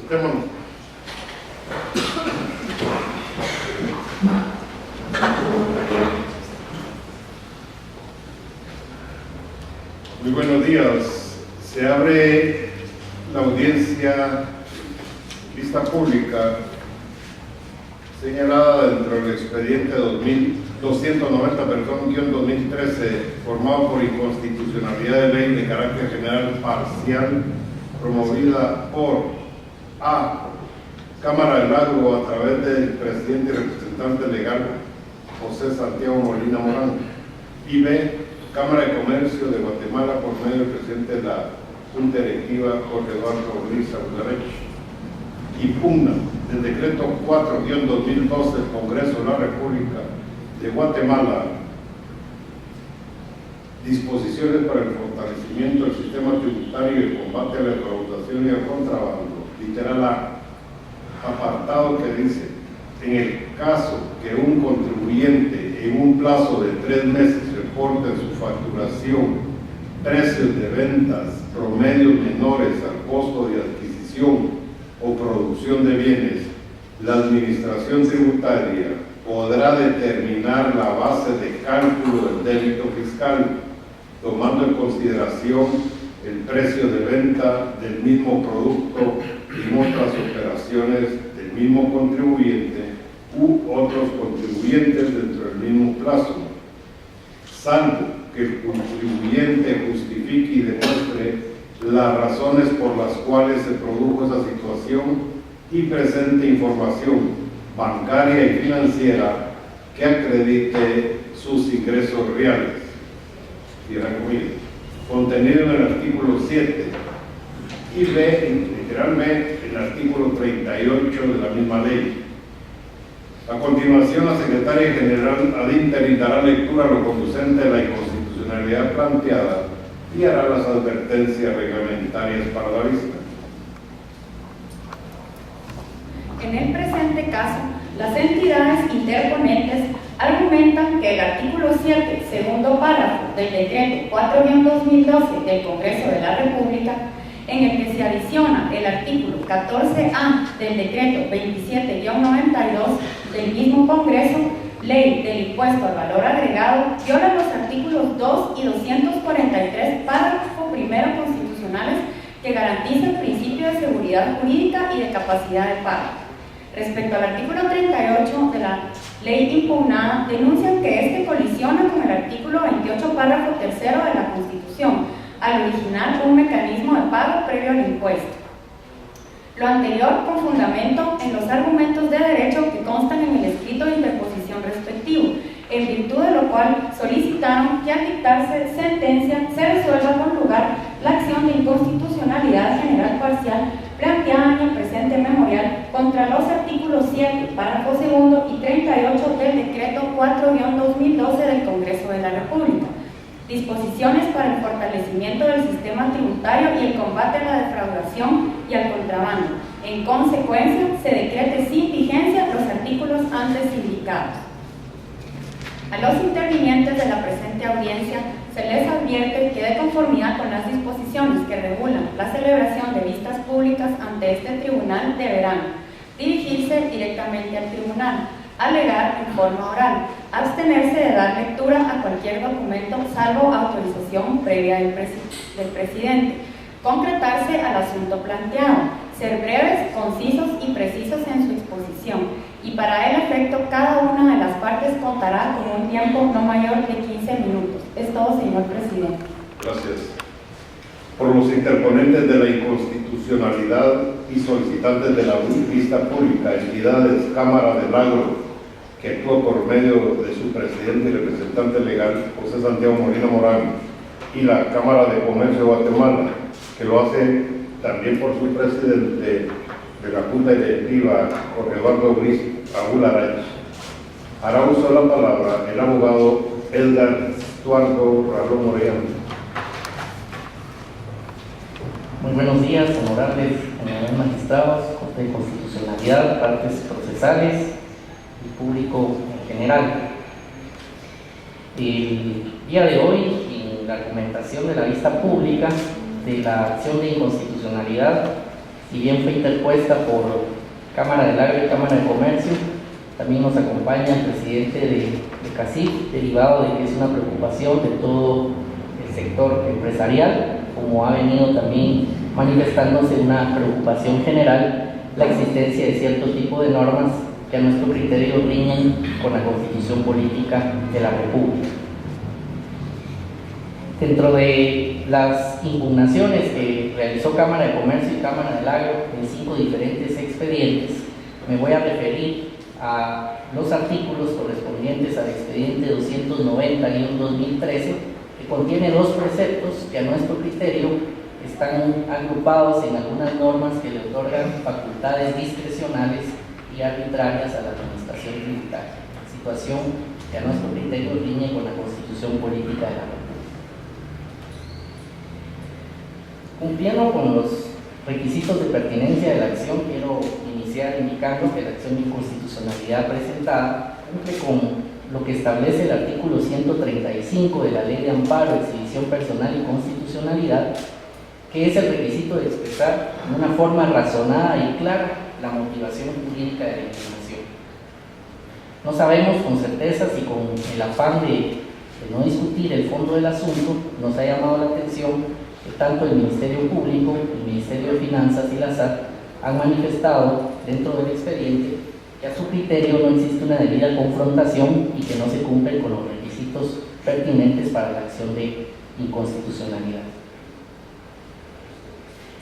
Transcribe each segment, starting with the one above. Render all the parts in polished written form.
Sentémonos. Muy buenos días. Se abre la audiencia vista pública señalada dentro del expediente 290-2013, formado por inconstitucionalidad de ley de carácter general parcial, promovida por A. Cámara del Agro a través del presidente y representante legal José Santiago Molina Morán, y B. Cámara de Comercio de Guatemala por medio del presidente de la Junta Directiva Jorge Eduardo Ruiz Aguilarech, y pugna del decreto 4-2012 del Congreso de la República de Guatemala, disposiciones para el fortalecimiento del sistema tributario y el combate a la defraudación y al contrabando, literal A, apartado que dice: en el caso que un contribuyente en un plazo de 3 meses reporte en su facturación precios de ventas promedios menores al costo de adquisición o producción de bienes, la administración tributaria podrá determinar la base de cálculo del débito fiscal, tomando en consideración el precio de venta del mismo producto y otras operaciones del mismo contribuyente u otros contribuyentes dentro del mismo plazo, salvo que el contribuyente justifique y demuestre las razones por las cuales se produjo esa situación y presente información bancaria y financiera que acredite sus ingresos reales. Contenido en el artículo 7 y B, literalmente, el artículo 38 de la misma ley. A continuación, la Secretaria General ad interim dará lectura a lo conducente de la inconstitucionalidad planteada y hará las advertencias reglamentarias para la vista. En el presente caso, las entidades interponentes argumentan que el artículo 7, segundo párrafo del decreto 4-2012 del Congreso de la República, en el que se adiciona el artículo 14A del decreto 27-92 del mismo Congreso, Ley del Impuesto al Valor Agregado, viola los artículos 2 y 243, párrafo primero constitucionales, que garantizan el principio de seguridad jurídica y de capacidad de pago. Respecto al artículo 38 de la ley impugnada, denuncian que este colisiona con el artículo 28, párrafo tercero de la Constitución, al originar un mecanismo de pago previo al impuesto. Lo anterior con fundamento en los argumentos de derecho que constan en el escrito de interposición respectivo, en virtud de lo cual solicitaron que al dictarse sentencia se resuelva con lugar la acción de inconstitucionalidad general parcial planteada en el presente memorial contra los artículos 7, párrafo segundo y 38 del decreto 4-2012 del Congreso de la República. Disposiciones para el fortalecimiento del sistema tributario y el combate a la defraudación y al contrabando. En consecuencia, se decrete sin vigencia los artículos antes indicados. A los intervinientes de la presente audiencia se les advierte que, de conformidad con las disposiciones que regulan la celebración de vistas públicas ante este tribunal, deberán dirigirse directamente al tribunal, alegar en forma oral, abstenerse de dar lectura a cualquier documento salvo autorización previa del presidente, concretarse al asunto planteado, ser breves, concisos y precisos en su exposición, y para el efecto cada una de las partes contará con un tiempo no mayor de 15 minutos. Es todo, señor presidente. Gracias. Por los interponentes de la inconstitucionalidad y solicitantes de la vista pública, entidades, Cámara del Agro, que actúa por medio de su presidente y representante legal, José Santiago Molina Morán, y la Cámara de Comercio de Guatemala, que lo hace también por su presidente de la Junta Directiva, Jorge Eduardo Ruiz Aguilarech, hará uso de la palabra el abogado Edgar Estuardo Ralón Moreno. Muy buenos días, honorables magistrados de constitucionalidad, partes procesales y público en general. El día de hoy, en la argumentación de la vista pública de la acción de inconstitucionalidad si bien fue interpuesta por Cámara del Agro y Cámara de Comercio, también nos acompaña el presidente de CACIF, derivado de que es una preocupación de todo el sector empresarial, como ha venido también manifestándose una preocupación general la existencia de cierto tipo de normas que a nuestro criterio riñen con la Constitución Política de la República. Dentro de las impugnaciones que realizó Cámara de Comercio y Cámara del Agro en 5 diferentes expedientes, me voy a referir a los artículos correspondientes al expediente 290-2013, que contiene 2 preceptos que a nuestro criterio están agrupados en algunas normas que le otorgan facultades discrecionales y arbitrarias a la administración tributaria, situación que a nuestro criterio riñe con la Constitución Política de la República. Cumpliendo con los requisitos de pertinencia de la acción, quiero iniciar indicando que la acción de inconstitucionalidad presentada cumple con lo que establece el artículo 135 de la Ley de Amparo, Exhibición Personal y Constitucionalidad, que es el requisito de expresar de una forma razonada y clara la motivación jurídica de la impugnación. No sabemos con certeza si con el afán de no discutir el fondo del asunto nos ha llamado la atención que tanto el Ministerio Público, el Ministerio de Finanzas y la SAT han manifestado dentro del expediente que a su criterio no existe una debida confrontación y que no se cumplen con los requisitos pertinentes para la acción de inconstitucionalidad.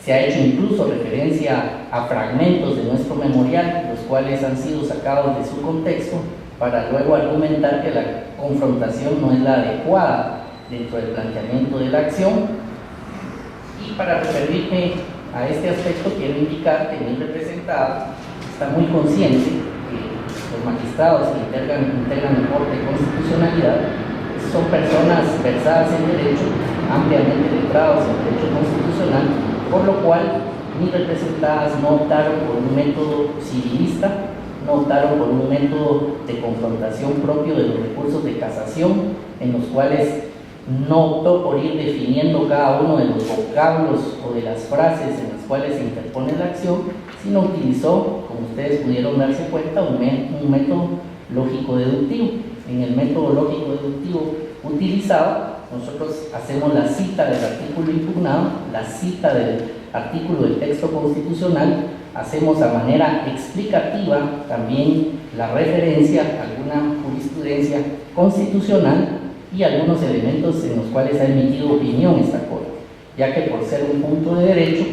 Se ha hecho incluso referencia a fragmentos de nuestro memorial, los cuales han sido sacados de su contexto para luego argumentar que la confrontación no es la adecuada dentro del planteamiento de la acción. Y para referirme a este aspecto, quiero indicar que mi representado está muy consciente que los magistrados que integran el Corte de Constitucionalidad son personas versadas en derecho, ampliamente letrados en derecho constitucional, por lo cual mis representadas no optaron por un método civilista, no optaron por un método de confrontación propio de los recursos de casación, en los cuales no optó por ir definiendo cada uno de los vocablos o de las frases en las cuales se interpone la acción, sino utilizó, como ustedes pudieron darse cuenta, un método lógico-deductivo. En el método lógico-deductivo utilizado, nosotros hacemos la cita del artículo impugnado, la cita del artículo del texto constitucional, hacemos a manera explicativa también la referencia a alguna jurisprudencia constitucional y algunos elementos en los cuales ha emitido opinión esta Corte, ya que por ser un punto de derecho,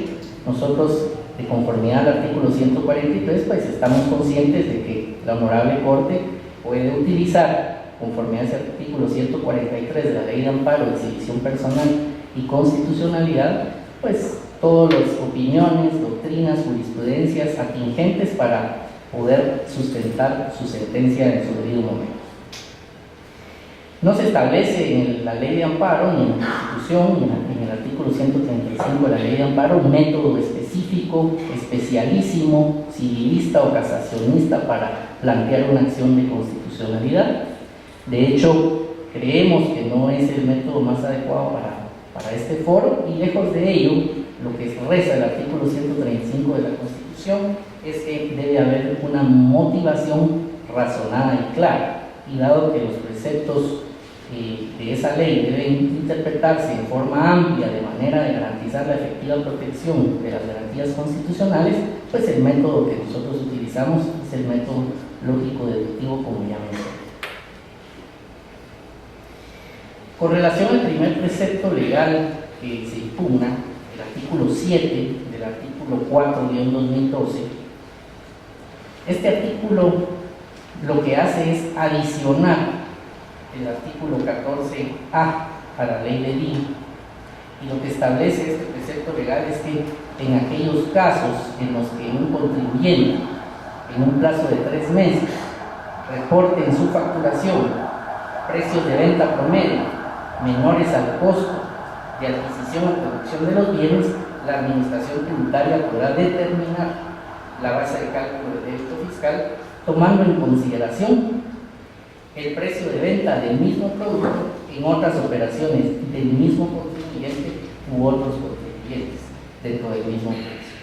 nosotros, de conformidad al artículo 143, pues estamos conscientes de que la Honorable Corte puede utilizar, conforme a ese artículo 143 de la Ley de Amparo, Exhibición Personal y Constitucionalidad, pues todas las opiniones, doctrinas, jurisprudencias atingentes para poder sustentar su sentencia en su debido momento. No se establece en la Ley de Amparo, ni en la Constitución, ni en el artículo 135 de la Ley de Amparo, un método específico, especialísimo, civilista o casacionista para plantear una acción de constitucionalidad. De hecho, creemos que no es el método más adecuado para este foro, y lejos de ello, lo que reza el artículo 135 de la Constitución es que debe haber una motivación razonada y clara, y dado que los preceptos de esa ley deben interpretarse en forma amplia de manera de garantizar la efectiva protección de las garantías constitucionales, pues el método que nosotros utilizamos es el método lógico-deductivo, como ya mencioné. Con relación al primer precepto legal que se impugna, el artículo 7 del artículo 4-2012, este artículo lo que hace es adicionar el artículo 14A a la ley de DIN, y lo que establece este precepto legal es que en aquellos casos en los que un contribuyente en un plazo de 3 meses reporte en su facturación precios de venta promedio menores al costo de adquisición o producción de los bienes, la administración tributaria podrá determinar la base de cálculo del débito fiscal tomando en consideración el precio de venta del mismo producto en otras operaciones del mismo contribuyente u otros contribuyentes dentro del mismo precio.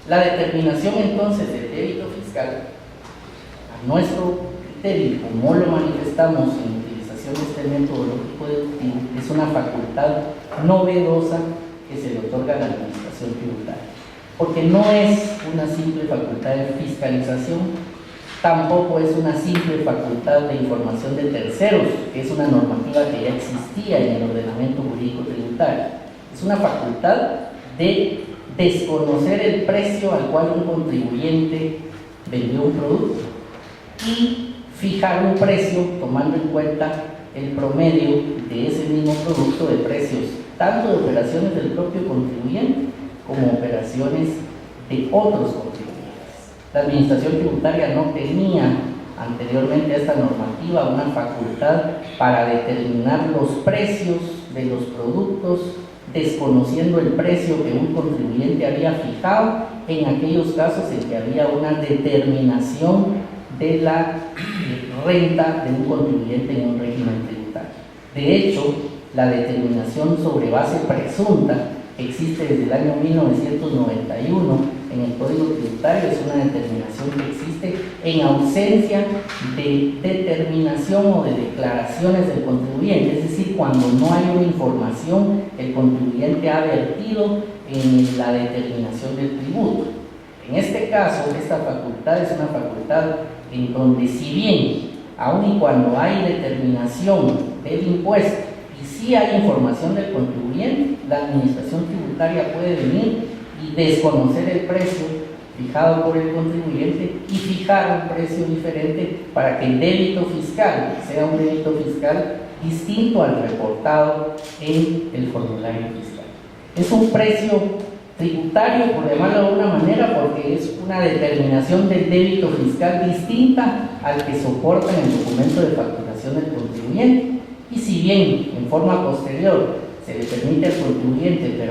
La determinación entonces del débito fiscal, a nuestro criterio, como lo manifestamos en utilización de este metodológico deductivo, es una facultad novedosa que se le otorga a la administración tributaria, porque no es una simple facultad de fiscalización, tampoco es una simple facultad de información de terceros, que es una normativa que ya existía en el ordenamiento jurídico tributario. Es una facultad de desconocer el precio al cual un contribuyente vendió un producto y fijar un precio tomando en cuenta el promedio de ese mismo producto de precios, tanto de operaciones del propio contribuyente como operaciones de otros contribuyentes. La administración tributaria no tenía anteriormente a esta normativa una facultad para determinar los precios de los productos, desconociendo el precio que un contribuyente había fijado en aquellos casos en que había una determinación de la renta de un contribuyente en un régimen tributario. De hecho, la determinación sobre base presunta existe desde el año 1991 en el Código Tributario. Es una determinación que existe en ausencia de determinación o de declaraciones del contribuyente, es decir, cuando no hay una información el contribuyente ha vertido en la determinación del tributo. En este caso, esta facultad es una facultad en donde, si bien aun y cuando hay determinación del impuesto y sí hay información del contribuyente, la administración tributaria puede venir y desconocer el precio fijado por el contribuyente y fijar un precio diferente para que el débito fiscal sea un débito fiscal distinto al reportado en el formulario fiscal. Es un precio tributario, por llamarlo de alguna manera, porque es una determinación del débito fiscal distinta al que soporta en el documento de facturación del contribuyente. Y si bien en forma posterior se le permite al contribuyente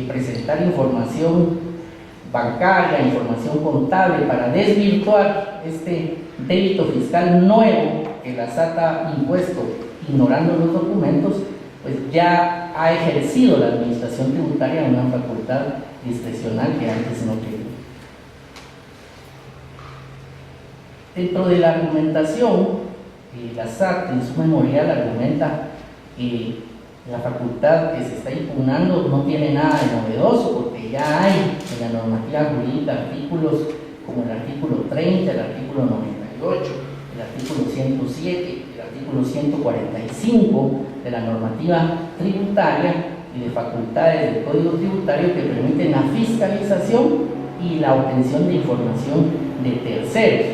presentar información bancaria, información contable para desvirtuar este débito fiscal nuevo que la SAT ha impuesto ignorando los documentos, pues ya ha ejercido la administración tributaria una facultad discrecional que antes no tenía. Dentro de la argumentación, la SAT en su memorial argumenta que la facultad que se está impugnando no tiene nada de novedoso, porque ya hay en la normativa jurídica artículos como el artículo 30, el artículo 98, el artículo 107, el artículo 145 de la normativa tributaria y de facultades del Código Tributario que permiten la fiscalización y la obtención de información de terceros.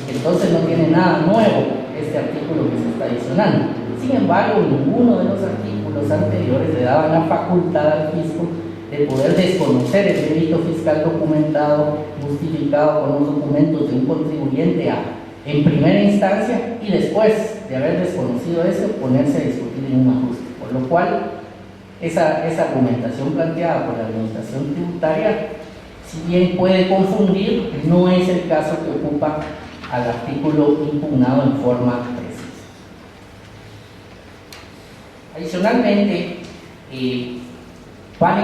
Entonces no tiene nada nuevo este artículo que se está adicionando. Sin embargo, ninguno de los artículos anteriores le daba la facultad al fisco de poder desconocer el débito fiscal documentado, justificado con los documentos de un contribuyente en primera instancia y después de haber desconocido eso, ponerse a discutir en un ajuste. Por lo cual, esa argumentación planteada por la administración tributaria, si bien puede confundir, no es el caso que ocupa al artículo impugnado en forma precisa. Adicionalmente, vale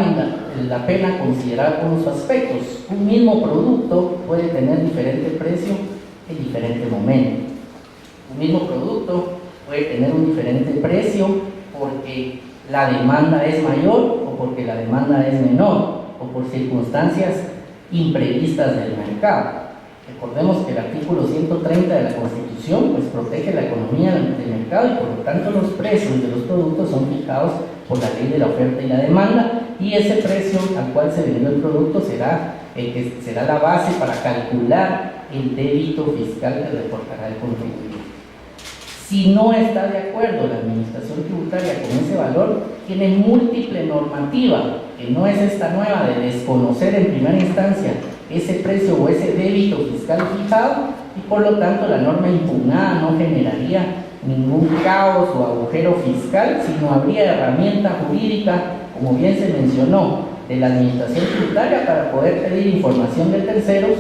la pena considerar algunos aspectos. Un mismo producto puede tener diferente precio en diferente momento. Un mismo producto puede tener un diferente precio porque la demanda es mayor o porque la demanda es menor o por circunstancias imprevistas del mercado. Recordemos que el artículo 130 de la Constitución pues protege la economía del mercado y por lo tanto los precios de los productos son fijados por la ley de la oferta y la demanda, y ese precio al cual se vendió el producto será el que será la base para calcular el débito fiscal que reportará el contribuyente. Si no está de acuerdo la administración tributaria con ese valor, tiene múltiple normativa, que no es esta nueva de desconocer en primera instancia ese precio o ese débito fiscal fijado, y por lo tanto la norma impugnada no generaría ningún caos o agujero fiscal, sino habría herramienta jurídica, como bien se mencionó, de la administración tributaria para poder pedir información de terceros,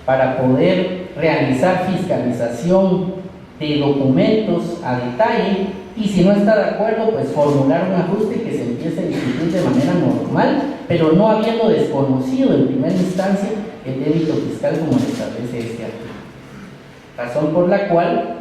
para poder realizar fiscalización de documentos a detalle, y si no está de acuerdo, pues formular un ajuste que se empiece a discutir de manera normal, pero no habiendo desconocido en primera instancia el débito fiscal como lo establece este artículo. Razón por la cual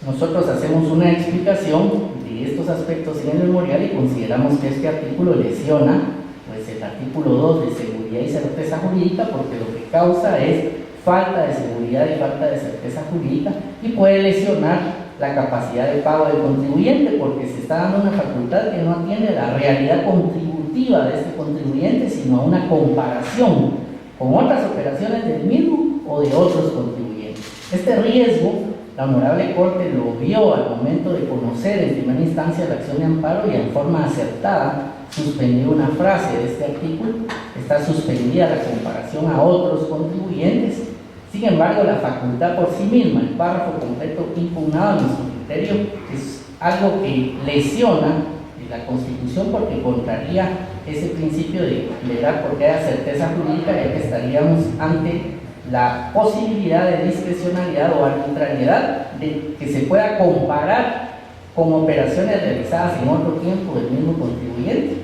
nosotros hacemos una explicación de estos aspectos en el memorial y consideramos que este artículo lesiona pues, el artículo 2 de seguridad y certeza jurídica, porque lo que causa es falta de seguridad y falta de certeza jurídica, y puede lesionar la capacidad de pago del contribuyente, porque se está dando una facultad que no atiende a la realidad contributiva de este contribuyente, sino a una comparación con otras operaciones del mismo o de otros contribuyentes. Este riesgo, la Honorable Corte lo vio al momento de conocer en primera instancia la acción de amparo, y en forma acertada suspendió una frase de este artículo. Está suspendida la comparación a otros contribuyentes. Sin embargo, la facultad por sí misma, el párrafo completo impugnado a nuestro criterio, es algo que lesiona la Constitución, porque contraría ese principio de velar porque haya certeza jurídica, ya que estaríamos ante la posibilidad de discrecionalidad o arbitrariedad de que se pueda comparar con operaciones realizadas en otro tiempo del mismo contribuyente,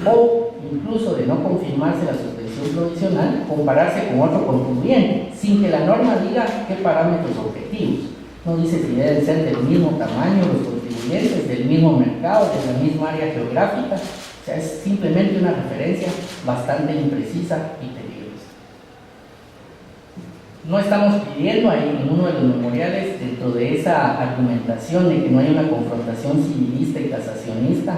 o incluso de no confirmarse la suspensión provisional, compararse con otro contribuyente, sin que la norma diga qué parámetros objetivos. No dice si deben ser del mismo tamaño los contribuyentes, del mismo mercado, de la misma área geográfica. O sea, es simplemente una referencia bastante imprecisa y peligrosa. No estamos pidiendo ahí en uno de los memoriales, dentro de esa argumentación de que no hay una confrontación civilista y casacionista,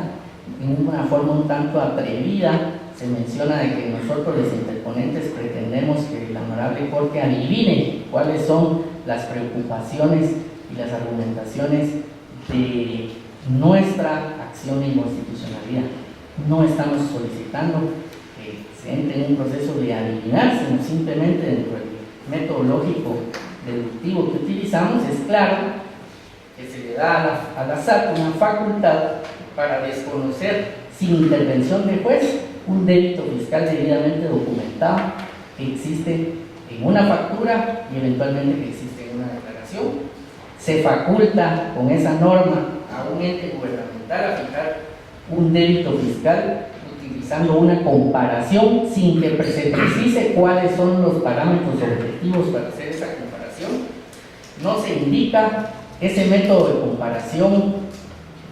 en una forma un tanto atrevida, se menciona de que nosotros los interponentes pretendemos que la Honorable Corte adivine cuáles son las preocupaciones y las argumentaciones de nuestra acción de inconstitucionalidad. No estamos solicitando que se entre en un proceso de adivinar, sino simplemente dentro del método lógico deductivo que utilizamos, es claro que se le da a la SAT una facultad para desconocer sin intervención de juez un débito fiscal debidamente documentado que existe en una factura y eventualmente que existe en una declaración. Se faculta con esa norma a un ente gubernamental a fijar un débito fiscal utilizando una comparación sin que se precise cuáles son los parámetros objetivos para hacer esa comparación. No se indica ese método de comparación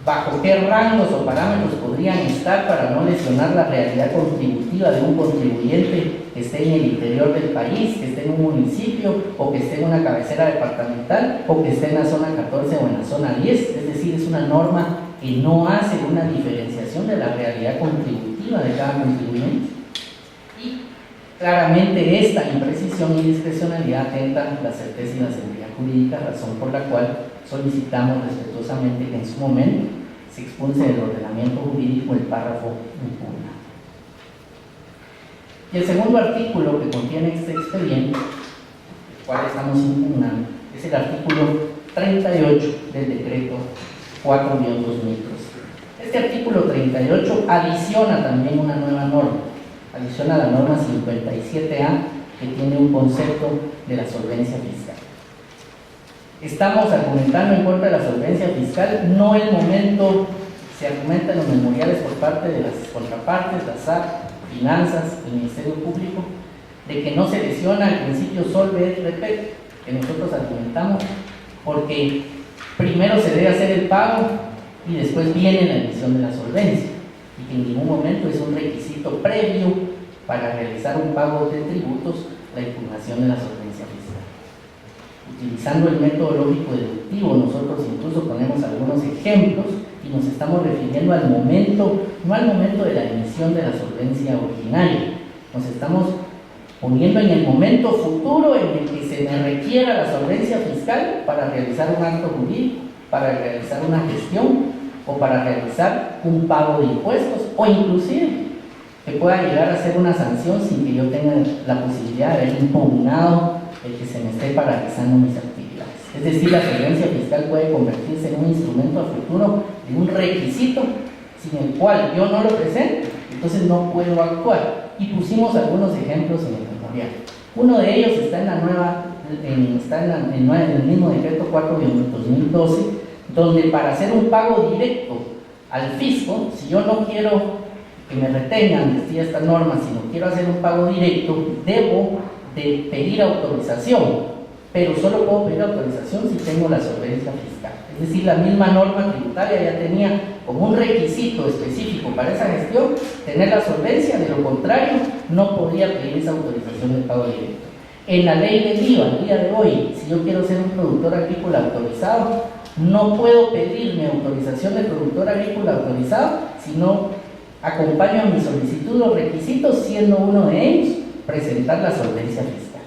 bajo qué rangos o parámetros podrían estar para no lesionar la realidad contributiva de un contribuyente que esté en el interior del país, que esté en un municipio, o que esté en una cabecera departamental, o que esté en la zona 14 o en la zona 10. Es decir, es una norma que no hace una diferenciación de la realidad contributiva de cada contribuyente. Y claramente esta imprecisión y discrecionalidad atentan la certeza y la seguridad jurídica, razón por la cual solicitamos respetuosamente que en su momento se expulse del ordenamiento jurídico el párrafo impugnado. Y el segundo artículo que contiene este expediente, el cual estamos impugnando, es el artículo 38 del decreto 4-2013. Este artículo 38 adiciona también una nueva norma, adiciona la norma 57A, que tiene un concepto de la solvencia fiscal. Estamos argumentando en contra de la solvencia fiscal, no el momento, se argumenta en los memoriales por parte de las contrapartes, la SAT, Finanzas, el Ministerio Público, de que no se lesiona el principio solve et repete, que nosotros argumentamos, porque primero se debe hacer el pago y después viene la emisión de la solvencia, y que en ningún momento es un requisito previo para realizar un pago de tributos la impugnación de la solvencia fiscal. Utilizando el método lógico deductivo, nosotros incluso ponemos algunos ejemplos y nos estamos refiriendo al momento, no al momento de la emisión de la solvencia originaria, nos estamos poniendo en el momento futuro en el que se me requiera la solvencia fiscal para realizar un acto jurídico, para realizar una gestión o para realizar un pago de impuestos, o inclusive que pueda llegar a ser una sanción sin que yo tenga la posibilidad de haber impugnado el que se me esté paralizando mis actividades. Es decir, la solvencia fiscal puede convertirse en un instrumento a futuro, en un requisito sin el cual yo no lo presento, entonces no puedo actuar. Y pusimos algunos ejemplos en el memorial. Uno de ellos está en la nueva está en el mismo decreto 4/2012, donde para hacer un pago directo al fisco, si yo no quiero que me retengan, decía esta norma, si no quiero hacer un pago directo, debo de pedir autorización, pero solo puedo pedir autorización si tengo la solvencia fiscal. Es decir, la misma norma tributaria ya tenía como un requisito específico para esa gestión tener la solvencia, de lo contrario no podría pedir esa autorización de pago directo. En la ley del IVA, al día de hoy, si yo quiero ser un productor agrícola autorizado, no puedo pedir mi autorización de productor agrícola autorizado si no acompaño a mi solicitud los requisitos, siendo uno de ellos presentar la solvencia fiscal.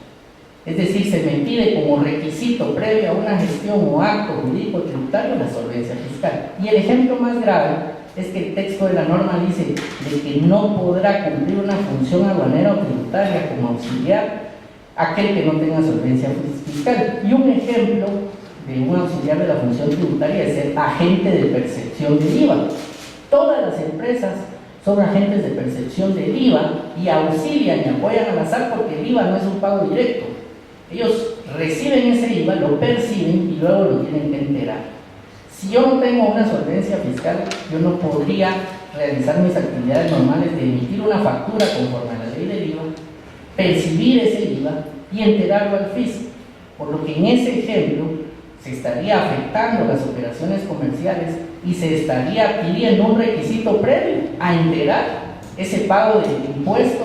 Es decir, se me pide como requisito previo a una gestión o acto jurídico tributario la solvencia fiscal. Y el ejemplo más grave es que el texto de la norma dice de que no podrá cumplir una función aduanera o tributaria como auxiliar aquel que no tenga solvencia fiscal. Y un ejemplo de un auxiliar de la función tributaria es el agente de percepción del IVA. Todas las empresas son agentes de percepción del IVA y auxilian y apoyan al azar porque el IVA no es un pago directo. Ellos reciben ese IVA, lo perciben y luego lo tienen que enterar. Si yo no tengo una solvencia fiscal, yo no podría realizar mis actividades normales de emitir una factura conforme a la ley del IVA, percibir ese IVA y enterarlo al fisco. Por lo que en ese ejemplo se estaría afectando las operaciones comerciales y se estaría pidiendo un requisito previo a enterar ese pago del impuesto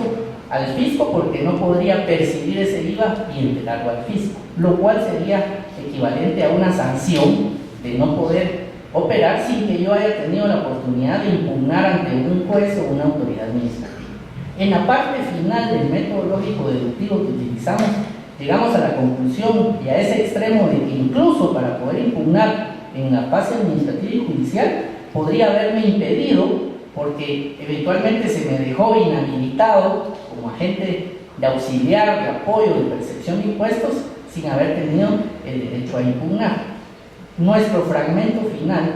al fisco, porque no podría percibir ese IVA y enterarlo al fisco, lo cual sería equivalente a una sanción de no poder operar sin que yo haya tenido la oportunidad de impugnar ante un juez o una autoridad administrativa. En la parte final del método lógico deductivo que utilizamos, llegamos a la conclusión y a ese extremo de que incluso para poder impugnar en la fase administrativa y judicial podría haberme impedido, porque eventualmente se me dejó inhabilitado como agente de auxiliar, de apoyo, de percepción de impuestos, sin haber tenido el derecho a impugnar. Nuestro fragmento final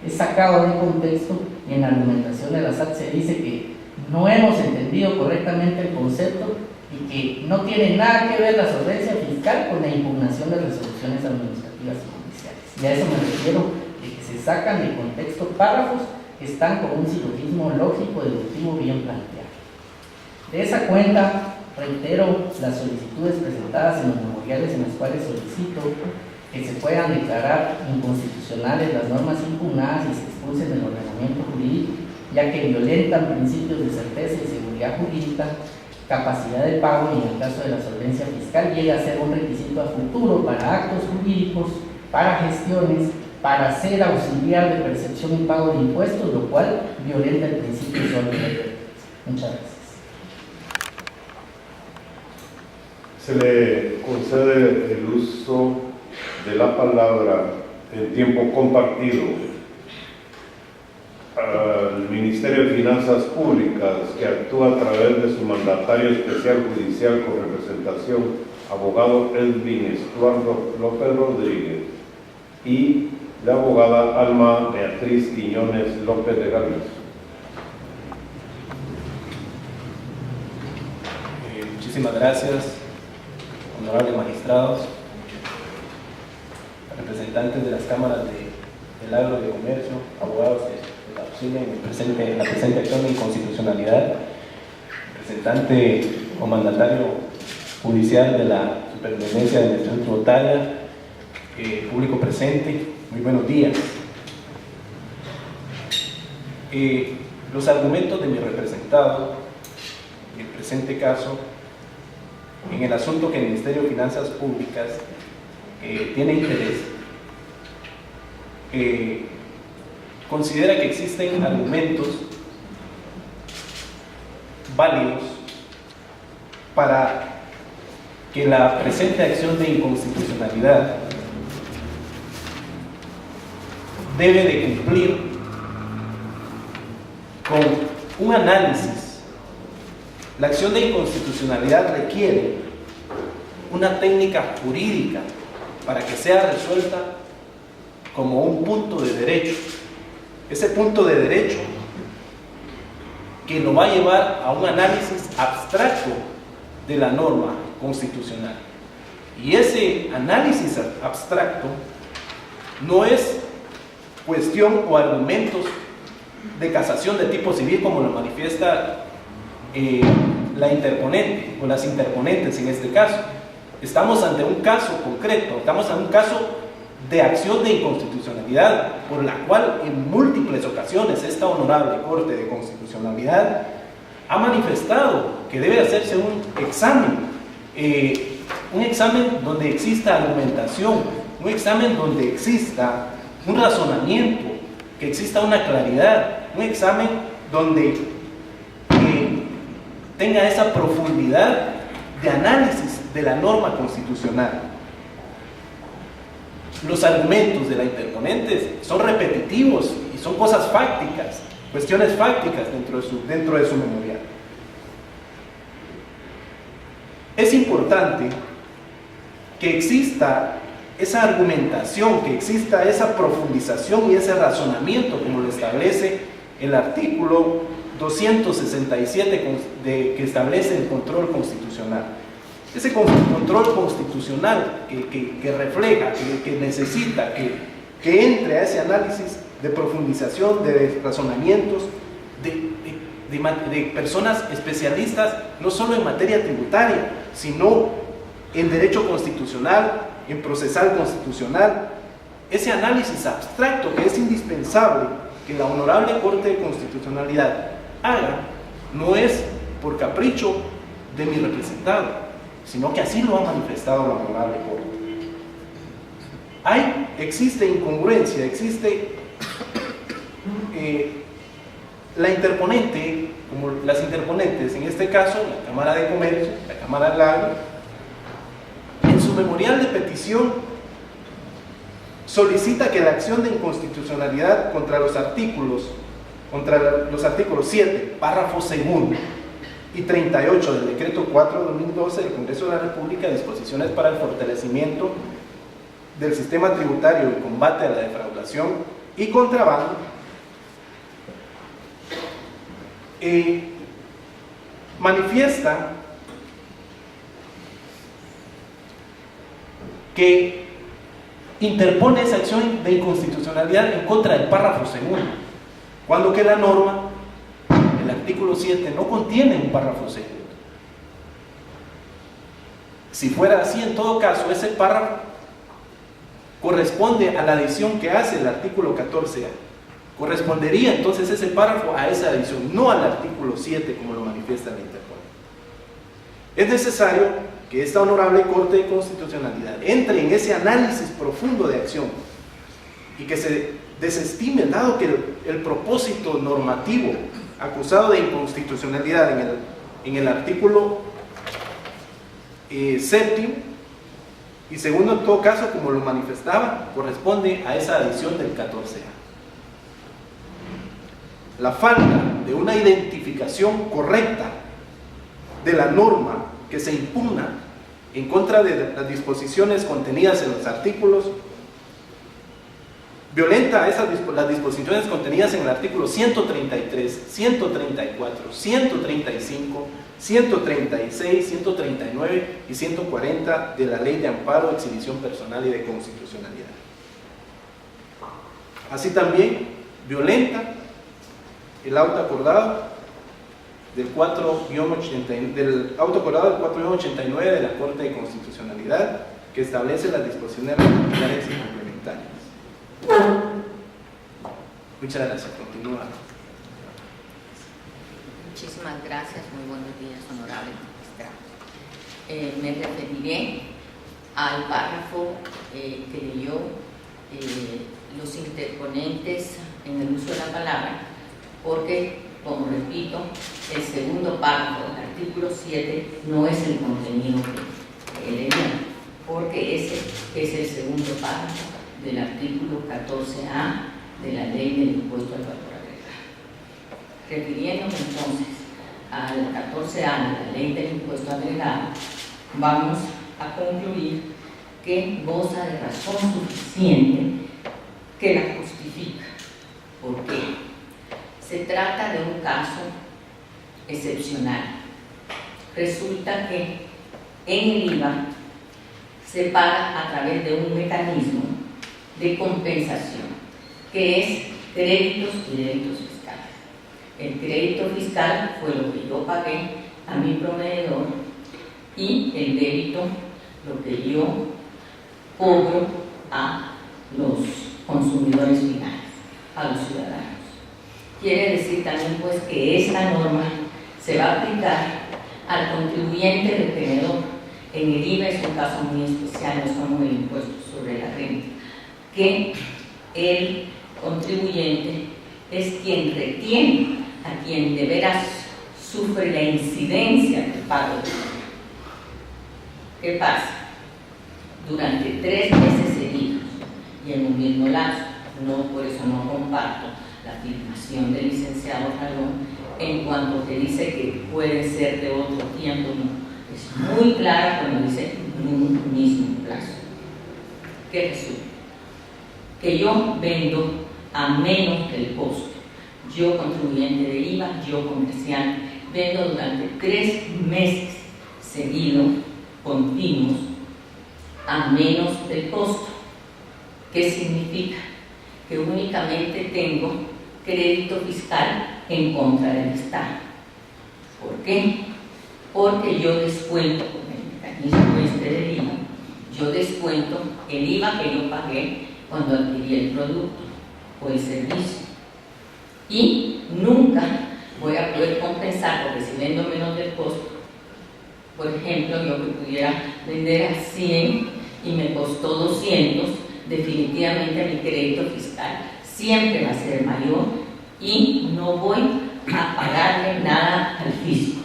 es sacado de contexto y en la argumentación de la SAT se dice que no hemos entendido correctamente el concepto y que no tiene nada que ver la solvencia fiscal con la impugnación de resoluciones administrativas y judiciales. Y a eso me refiero, de que se sacan de contexto párrafos que están con un silogismo lógico deductivo bien planteado. De esa cuenta, reitero las solicitudes presentadas en los memoriales en las cuales solicito que se puedan declarar inconstitucionales las normas impugnadas y se expulsen del ordenamiento jurídico, ya que violentan principios de certeza y seguridad jurídica, capacidad de pago y en el caso de la solvencia fiscal llega a ser un requisito a futuro para actos jurídicos, para gestiones, para ser auxiliar de percepción y pago de impuestos, lo cual violenta el principio de solvencia. Muchas gracias. Se le concede el uso de la palabra en tiempo compartido al Ministerio de Finanzas Públicas, que actúa a través de su mandatario especial judicial con representación, abogado Edwin Estuardo López Rodríguez, y la abogada Alma Beatriz Quiñones López de Gálvez. Muchísimas gracias, honorables magistrados, representantes de las cámaras del agro y de comercio, abogados de la auxilia en la presente acción de inconstitucionalidad, representante o mandatario judicial de la Superintendencia de Administración Tributaria, público presente, muy buenos días. Los argumentos de mi representado, en el presente caso, en el asunto que el Ministerio de Finanzas Públicas tiene interés, considera que existen argumentos válidos para que la presente acción de inconstitucionalidad debe de cumplir con un análisis. La acción de inconstitucionalidad requiere una técnica jurídica para que sea resuelta como un punto de derecho. Ese punto de derecho que lo va a llevar a un análisis abstracto de la norma constitucional. Y ese análisis abstracto no es cuestión o argumentos de casación de tipo civil como lo manifiesta la interponente o las interponentes en este caso. Estamos ante un caso concreto, estamos ante un caso de acción de inconstitucionalidad por la cual en múltiples ocasiones esta honorable Corte de Constitucionalidad ha manifestado que debe hacerse un examen donde exista argumentación, un examen donde exista un razonamiento, que exista una claridad, un examen donde tenga esa profundidad de análisis de la norma constitucional. Los argumentos de la interponente son repetitivos y son cosas fácticas, cuestiones fácticas dentro de su memorial. Es importante que exista esa argumentación, que exista esa profundización y ese razonamiento como lo establece el artículo 267 que establece el control constitucional. Ese control constitucional que refleja, que necesita que entre a ese análisis de profundización, de razonamientos, de personas especialistas, no solo en materia tributaria, sino en derecho constitucional, en procesal constitucional. Ese análisis abstracto que es indispensable que la Honorable Corte de Constitucionalidad haga, no es por capricho de mi representado, sino que así lo ha manifestado la Honorable Corte. Existe incongruencia, existe la interponente, como las interponentes, en este caso, la Cámara de Comercio, la Cámara de Agro, en su memorial de petición solicita que la acción de inconstitucionalidad contra los artículos 7, párrafo segundo y 38 del decreto 4 de 2012 del Congreso de la República, disposiciones para el fortalecimiento del sistema tributario y combate a la defraudación y contrabando, manifiesta que interpone esa acción de inconstitucionalidad en contra del párrafo segundo, cuando que la norma, el artículo 7, no contiene un párrafo segundo. Si fuera así, en todo caso, ese párrafo corresponde a la adición que hace el artículo 14A. Correspondería entonces ese párrafo a esa adición, no al artículo 7 como lo manifiesta la interponente. Es necesario que esta Honorable Corte de Constitucionalidad entre en ese análisis profundo de acción y que se desestime, dado que el propósito normativo acusado de inconstitucionalidad en el artículo séptimo y segundo, en todo caso, como lo manifestaba, corresponde a esa adición del 14A. La falta de una identificación correcta de la norma que se impugna en contra de las disposiciones contenidas en los artículos violenta las disposiciones contenidas en el artículo 133, 134, 135, 136, 139 y 140 de la Ley de Amparo, Exhibición Personal y de Constitucionalidad. Así también violenta el auto acordado del 4-89 de la Corte de Constitucionalidad, que establece las disposiciones reglamentarias y complementarias. Muchas gracias. Continúa. Muchísimas gracias. Muy buenos días, honorable magistrado. Me referiré al párrafo que leyó los interponentes en el uso de la palabra, porque, como repito, el segundo párrafo del artículo 7 no es el contenido que leía, porque ese es el segundo párrafo del artículo 14A de la Ley del Impuesto al Valor Agregado. Refiriéndonos entonces al 14A de la Ley del Impuesto Agregado, vamos a concluir que goza de razón suficiente que la justifica. ¿Por qué? Se trata de un caso excepcional. Resulta que en el IVA se paga a través de un mecanismo de compensación, que es créditos y débitos fiscales. El crédito fiscal fue lo que yo pagué a mi proveedor y el débito lo que yo cobro a los consumidores finales, a los ciudadanos. Quiere decir también pues que esta norma se va a aplicar al contribuyente retenedor. En el IVA es un caso muy especial, no es como el impuesto sobre la renta, que el contribuyente es quien retiene a quien de veras sufre la incidencia del pago del IVA. ¿Qué pasa? Durante 3 meses seguidos y en un mismo lazo, por eso no comparto la afirmación del licenciado Jalón en cuanto que dice que puede ser de otro tiempo, no. Es muy claro cuando dice en un mismo plazo. ¿Qué resulta? Que yo vendo a menos del costo. Yo, contribuyente de IVA, yo, comerciante, vendo durante 3 meses seguidos, continuos, a menos del costo. ¿Qué significa? Que únicamente tengo crédito fiscal en contra del Estado. ¿Por qué? Porque yo descuento con el mecanismo este del IVA, yo descuento el IVA que yo pagué cuando adquirí el producto o el servicio. Y nunca voy a poder compensar, porque si vendo menos del costo, por ejemplo, yo que pudiera vender a 100 y me costó 200, definitivamente mi crédito fiscal siempre va a ser mayor y no voy a pagarle nada al fisco.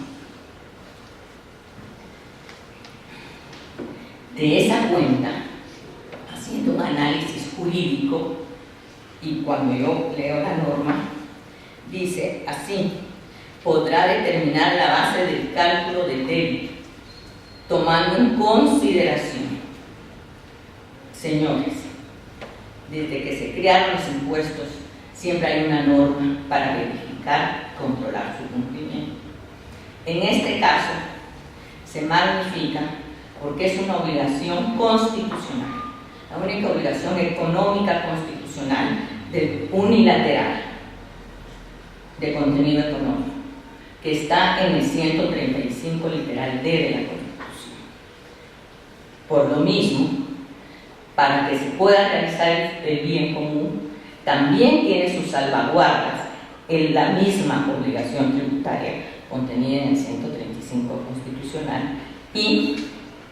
De esa cuenta, haciendo un análisis jurídico, y cuando yo leo la norma, dice así: podrá determinar la base del cálculo del débito, tomando en consideración, señores, desde que se crearon los impuestos, siempre hay una norma para verificar, controlar su cumplimiento. En este caso, se magnifica porque es una obligación constitucional, la única obligación económica constitucional unilateral de contenido económico, que está en el 135 literal D de la Constitución. Por lo mismo, para que se pueda realizar el bien común, también tiene sus salvaguardas en la misma obligación tributaria contenida en el 135 constitucional, y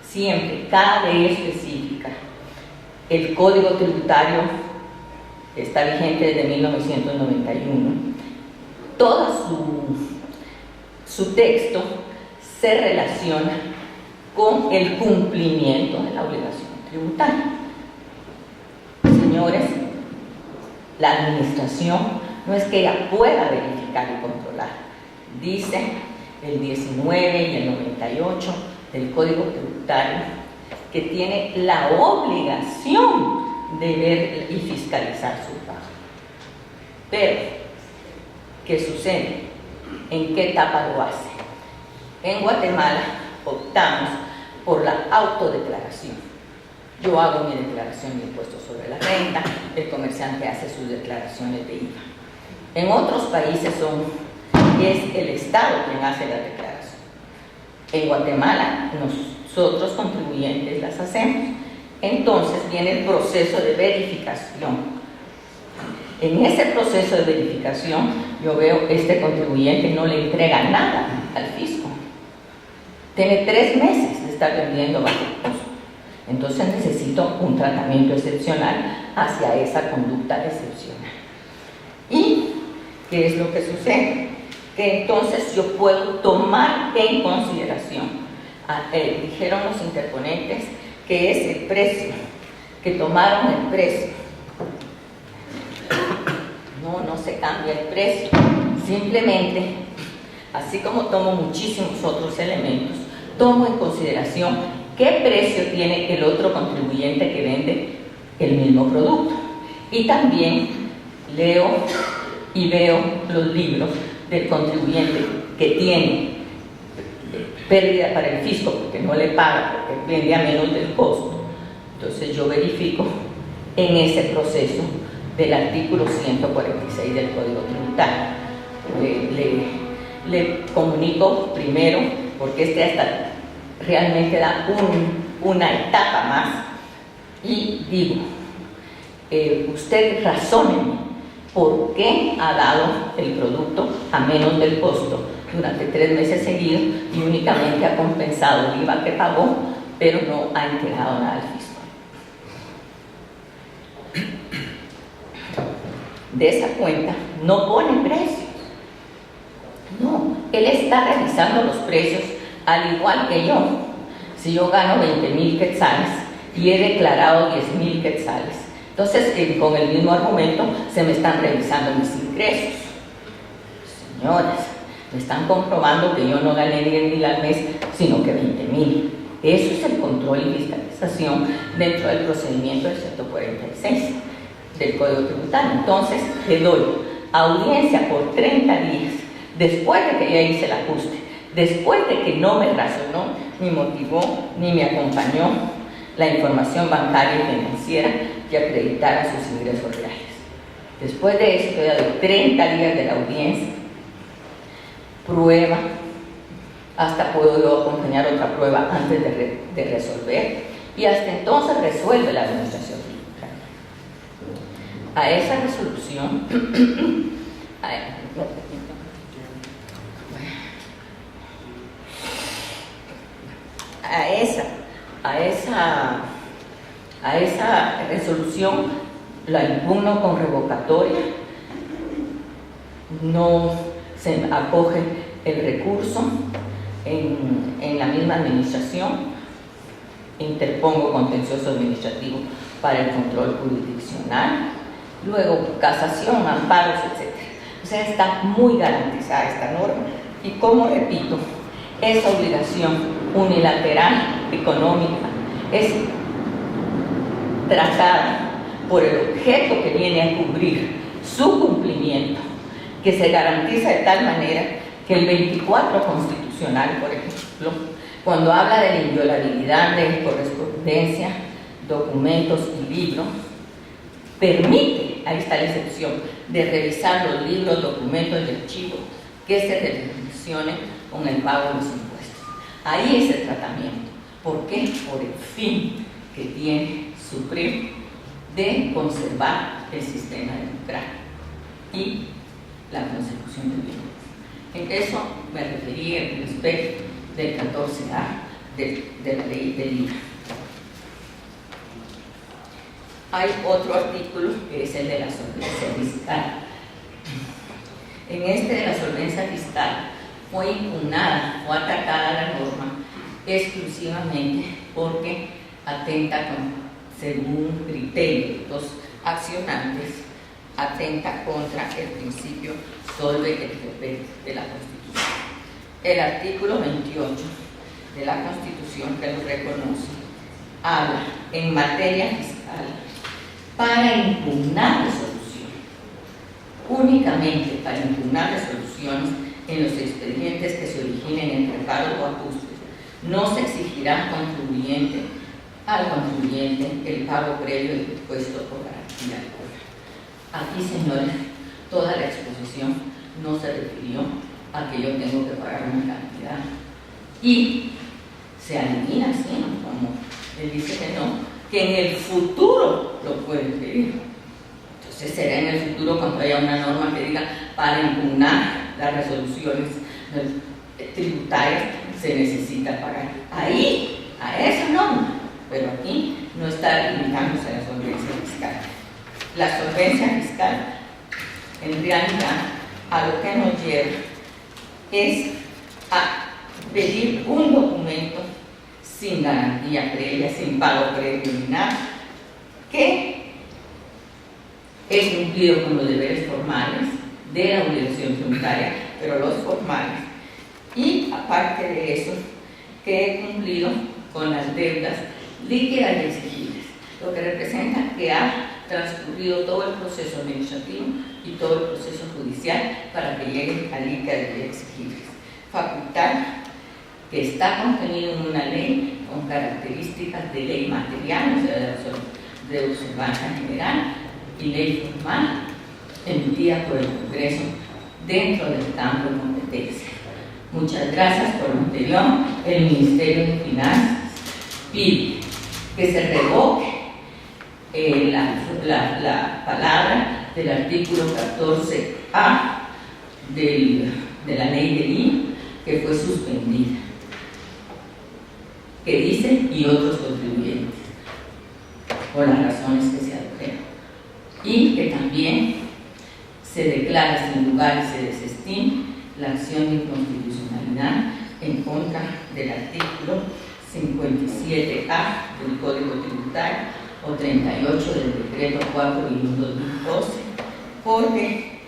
siempre, cada ley específica, el Código Tributario, que está vigente desde 1991, todo su texto se relaciona con el cumplimiento de la obligación tributaria. Señores, la administración no es que ella pueda verificar y controlar. Dice el 19 y el 98 del Código Tributario que tiene la obligación de ver y fiscalizar su pago. Pero, ¿qué sucede? ¿En qué etapa lo hace? En Guatemala optamos por la autodeclaración. Yo hago mi declaración de impuestos sobre la renta, el comerciante hace sus declaraciones de IVA. En otros países es el Estado quien hace la declaración. En Guatemala, nosotros contribuyentes las hacemos. Entonces viene el proceso de verificación. En ese proceso de verificación, yo veo este contribuyente no le entrega nada al fisco. Tiene 3 meses de estar vendiendo bajo costo. Entonces necesito un tratamiento excepcional hacia esa conducta excepcional. ¿Y qué es lo que sucede? Que entonces yo puedo tomar en consideración, dijeron los interponentes, que es el precio, que tomaron el precio. No se cambia el precio, simplemente, así como tomo muchísimos otros elementos, tomo en consideración qué precio tiene el otro contribuyente que vende el mismo producto. Y también leo y veo los libros del contribuyente que tiene pérdida para el fisco porque no le paga, porque vende a menos del costo, Entonces yo verifico en ese proceso del artículo 146 del Código Tributario. Le comunico primero, porque hasta realmente da una etapa más, y digo, usted razóneme por qué ha dado el producto a menos del costo durante 3 meses seguidos y únicamente ha compensado el IVA que pagó, pero no ha entregado nada al fisco. De esa cuenta no pone precios. No, él está revisando los precios al igual que yo. Si yo gano 20,000 quetzales y he declarado 10,000 quetzales, entonces con el mismo argumento se me están revisando mis ingresos. Señores, me están comprobando que yo no gané 10,000 al mes, sino que 20,000. Eso es el control y fiscalización dentro del procedimiento del 146 del Código Tributario. Entonces, le doy audiencia por 30 días, después de que ya hice el ajuste, después de que no me razonó, ni motivó, ni me acompañó la información bancaria y financiera que acreditara sus ingresos reales. Después de eso, yo doy 30 días de la audiencia, prueba, hasta puedo yo acompañar otra prueba antes de resolver, y hasta entonces resuelve la administración tributaria. A esa resolución, a esa resolución la impugno con revocatoria, no se acoge el recurso en la misma administración, interpongo contencioso administrativo para el control jurisdiccional, luego casación, amparos, etc. O sea, está muy garantizada esta norma. Y como repito, esa obligación unilateral económica es tratada por el objeto que viene a cubrir su cumplimiento, que se garantiza de tal manera que el 24 constitucional, por ejemplo, cuando habla de la inviolabilidad de correspondencia, documentos y libros, permite, ahí está la excepción, de revisar los libros, documentos y archivos que se relacionen con el pago de los impuestos. Ahí es el tratamiento. ¿Por qué? Por el fin que tiene Supremo de conservar el sistema democrático y la consecución del bien. En eso me referí al respecto del 14A de la ley del IVA. Hay otro artículo que es el de la solvencia fiscal. En este de la solvencia fiscal fue impugnada o atacada la norma exclusivamente porque atenta según criterio de los accionantes, atenta contra el principio solve et repete de la Constitución. El artículo 28 de la Constitución, que lo reconoce, habla en materia fiscal para impugnar resolución, únicamente para impugnar resoluciones en los expedientes que se originen en reparos o ajustes. No se exigirá al contribuyente el pago previo del impuesto por garantía de cobro. Aquí, señores, toda la exposición no se refirió a que yo tengo que pagar una cantidad y se elimina así, como él dice que no, que en el futuro lo pueden pedir. Entonces será en el futuro cuando haya una norma que diga para impugnar las resoluciones tributarias se necesita pagar. Ahí, a esa norma, pero aquí no está limitándose a la solvencia fiscal. La solvencia fiscal, en realidad, a lo que nos lleva es a pedir un documento sin garantía previa, sin pago previo ni nada, que es cumplido con los deberes formales de la obligación tributaria, pero los formales, y aparte de eso, que he cumplido con las deudas líquidas y exigibles, lo que representa que ha transcurrido todo el proceso administrativo y todo el proceso judicial para que lleguen a líquidas y exigibles. Facultad que está contenido en una ley con características de ley material, o sea, de observancia general, y ley formal emitida por el Congreso dentro del campo de competencia. Muchas gracias por lo anterior. El Ministerio de Finanzas pide que se revoque la palabra del artículo 14A de la ley del IVA, que fue suspendida, que dice "y otros contribuyentes", por las razones que se adujeron, y que también se declara sin lugar y se desestime la acción de inconstitucionalidad en contra del artículo 57A del Código Tributario o 38 del Decreto 4/2012, porque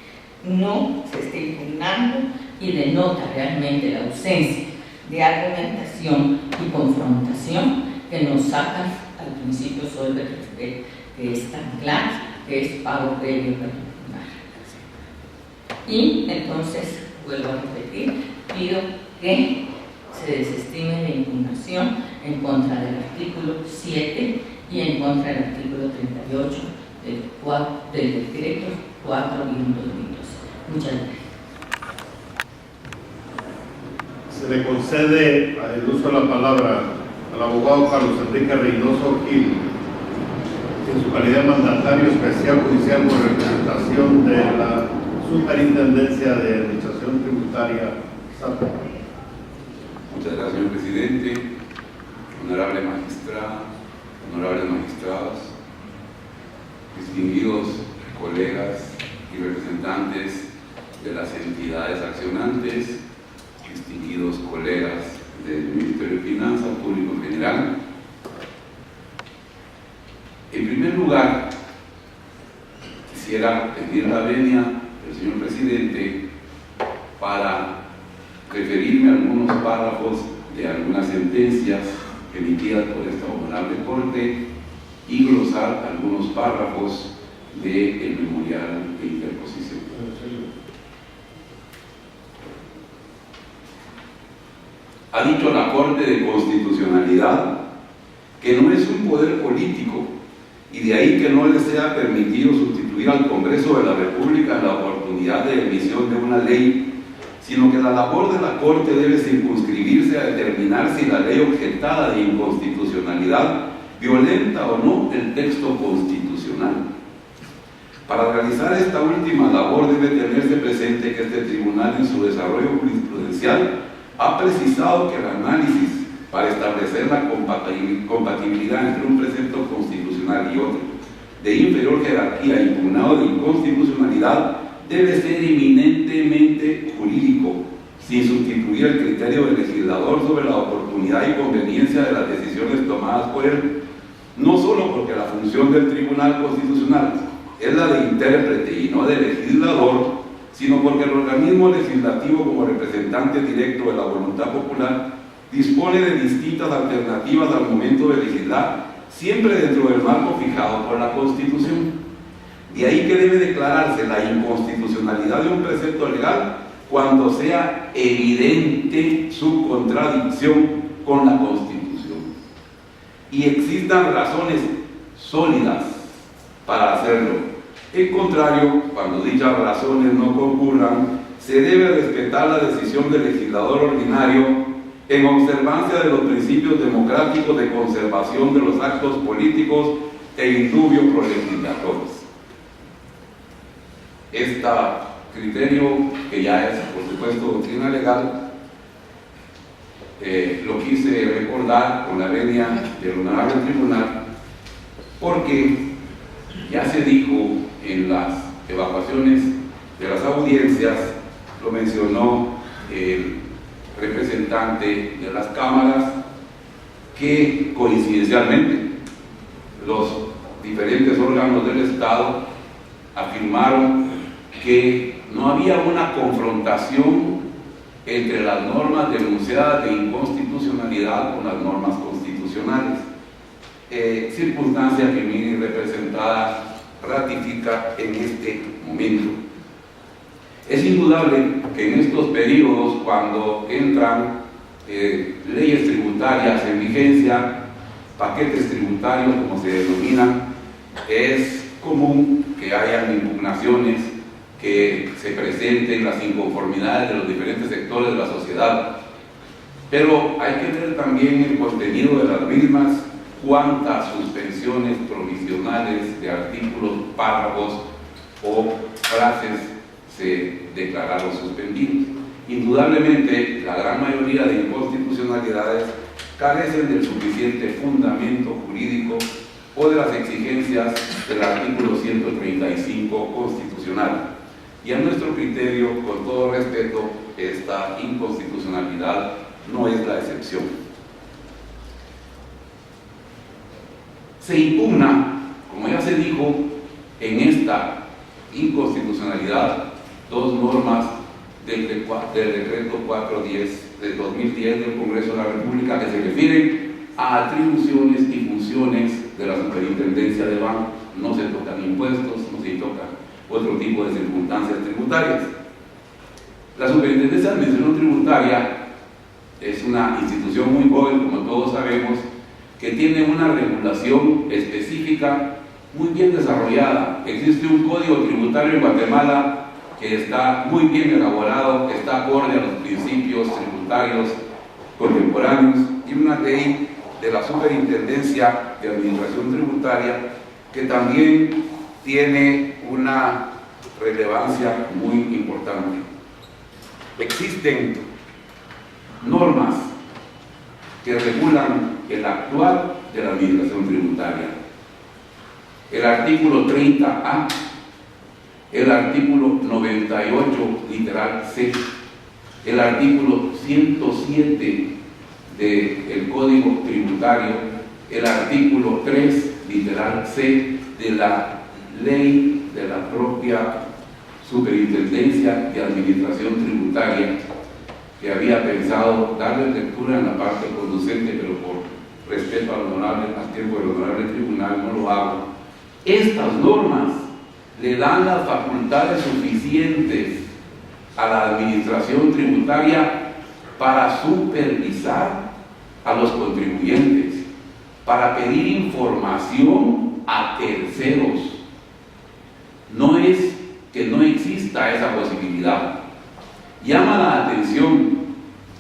no se está impugnando y denota realmente la ausencia de argumentación y confrontación que nos saca al principio solo del respeto, que es tan claro, que es pago previo para impugnar. Y entonces, vuelvo a repetir, pido que se desestime la impugnación en contra del artículo 7 y en contra del artículo 38 del Decreto 4/2012. Muchas gracias. Se le concede el uso de la palabra al abogado Carlos Enrique Reynoso Gil, en su calidad de mandatario especial judicial por representación de la Superintendencia de Administración Tributaria, SAT. Muchas gracias, señor presidente. Honorable magistrada, honorables magistrados, distinguidos colegas y representantes de las entidades accionantes, distinguidos colegas del Ministerio de Finanzas, público en general. En primer lugar, quisiera pedir la venia del señor presidente para referirme a algunos párrafos de algunas sentencias emitidas por esta honorable Corte y glosar algunos párrafos del memorial de interposición. Ha dicho la Corte de Constitucionalidad que no es un poder político y de ahí que no le sea permitido sustituir al Congreso de la República en la oportunidad de emisión de una ley, sino que la labor de la Corte debe circunscribirse a determinar si la ley objetada de inconstitucionalidad violenta o no el texto constitucional. Para realizar esta última labor debe tenerse presente que este tribunal en su desarrollo jurisprudencial ha precisado que el análisis para establecer la compatibilidad entre un precepto constitucional y otro de inferior jerarquía impugnado de inconstitucionalidad debe ser eminentemente jurídico, sin sustituir el criterio del legislador sobre la oportunidad y conveniencia de las decisiones tomadas por él, no solo porque la función del Tribunal Constitucional es la de intérprete y no de legislador, sino porque el organismo legislativo, como representante directo de la voluntad popular, dispone de distintas alternativas al momento de legislar, siempre dentro del marco fijado por la Constitución. De ahí que debe declararse la inconstitucionalidad de un precepto legal cuando sea evidente su contradicción con la Constitución y existan razones sólidas para hacerlo. En contrario, cuando dichas razones no concurran, se debe respetar la decisión del legislador ordinario en observancia de los principios democráticos de conservación de los actos políticos e indubio prolegislatorios. Este criterio, que ya es por supuesto doctrina legal, lo quise recordar con la venia del honorable tribunal, porque ya se dijo en las evaluaciones de las audiencias, lo mencionó el representante de las cámaras, que coincidencialmente los diferentes órganos del Estado afirmaron que no había una confrontación entre las normas denunciadas de inconstitucionalidad con las normas constitucionales, circunstancia que mi representada ratifica en este momento. Es indudable que en estos periodos, cuando entran leyes tributarias en vigencia, paquetes tributarios como se denominan, es común que hayan impugnaciones, que se presenten las inconformidades de los diferentes sectores de la sociedad, pero hay que ver también el contenido de las mismas, cuántas suspensiones provisionales de artículos, párrafos o frases se declararon suspendidos. Indudablemente, la gran mayoría de inconstitucionalidades carecen del suficiente fundamento jurídico o de las exigencias del artículo 135 constitucional. Y a nuestro criterio, con todo respeto, esta inconstitucionalidad no es la excepción. Se impugna, como ya se dijo, en esta inconstitucionalidad dos normas del decreto 410 del 2010 del Congreso de la República que se refieren a atribuciones y funciones de la Superintendencia de Banco. No se tocan impuestos, no se tocan otro tipo de circunstancias tributarias. La Superintendencia de Administración Tributaria es una institución muy joven, como todos sabemos, que tiene una regulación específica muy bien desarrollada. Existe un código tributario en Guatemala que está muy bien elaborado, que está acorde a los principios tributarios contemporáneos, y una ley de la Superintendencia de Administración Tributaria que también tiene una relevancia muy importante. Existen normas que regulan el actuar de la Administración Tributaria. El artículo 30A, el artículo 98, literal C, el artículo 107 del Código Tributario, el artículo 3, literal C, de la ley de la propia Superintendencia de Administración Tributaria, que había pensado darle lectura en la parte conducente, pero por respeto al tiempo del honorable tribunal no lo hago. Estas normas le dan las facultades suficientes a la administración tributaria para supervisar a los contribuyentes, para pedir información a terceros. No es que no exista esa posibilidad. Llama la atención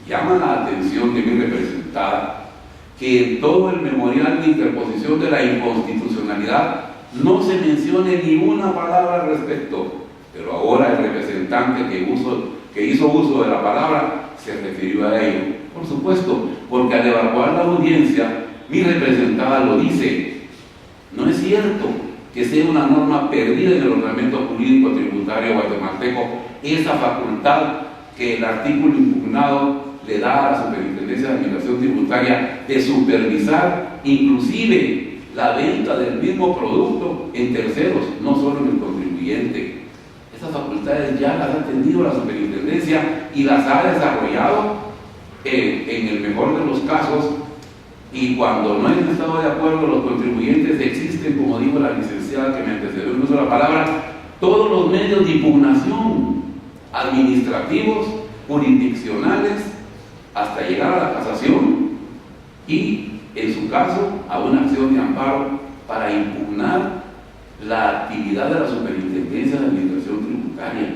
de mi representada que en todo el memorial de interposición de la inconstitucionalidad no se mencione ni una palabra al respecto, pero ahora el representante que hizo uso de la palabra se refirió a ello. Por supuesto, porque al evaluar la audiencia, mi representada lo dice. No es cierto que sea una norma perdida en el ordenamiento jurídico tributario guatemalteco esa facultad que el artículo impugnado le da a la Superintendencia de Administración Tributaria de supervisar inclusive la venta del mismo producto en terceros, no solo en el contribuyente. Esas facultades ya las ha tenido la Superintendencia y las ha desarrollado en el mejor de los casos, y cuando no han estado de acuerdo los contribuyentes, existen, como dijo la licenciada que me antecedió en uso de la palabra, todos los medios de impugnación administrativos, jurisdiccionales, hasta llegar a la casación y, en su caso, a una acción de amparo para impugnar la actividad de la Superintendencia de Administración Tributaria.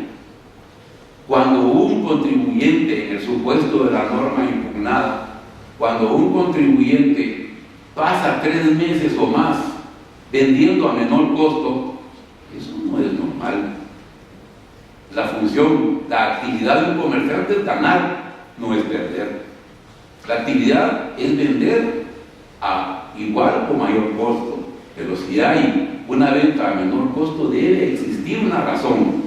Cuando un contribuyente, en el supuesto de la norma impugnada, cuando un contribuyente pasa 3 meses o más vendiendo a menor costo, eso no es normal. La función, la actividad de un comerciante es ganar, no es perder. La actividad es vender a igual o mayor costo, pero si hay una venta a menor costo debe existir una razón,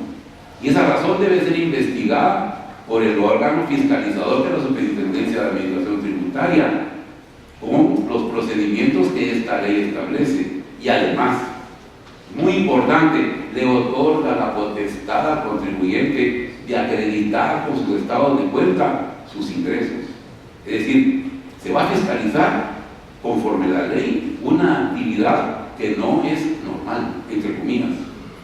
y esa razón debe ser investigada por el órgano fiscalizador de la Superintendencia de Administración Tributaria con los procedimientos que esta ley establece. Y además, muy importante, le otorga la potestad al contribuyente de acreditar con sus estados de cuenta sus ingresos. Es decir, se va a fiscalizar conforme a la ley una actividad que no es normal, entre comillas,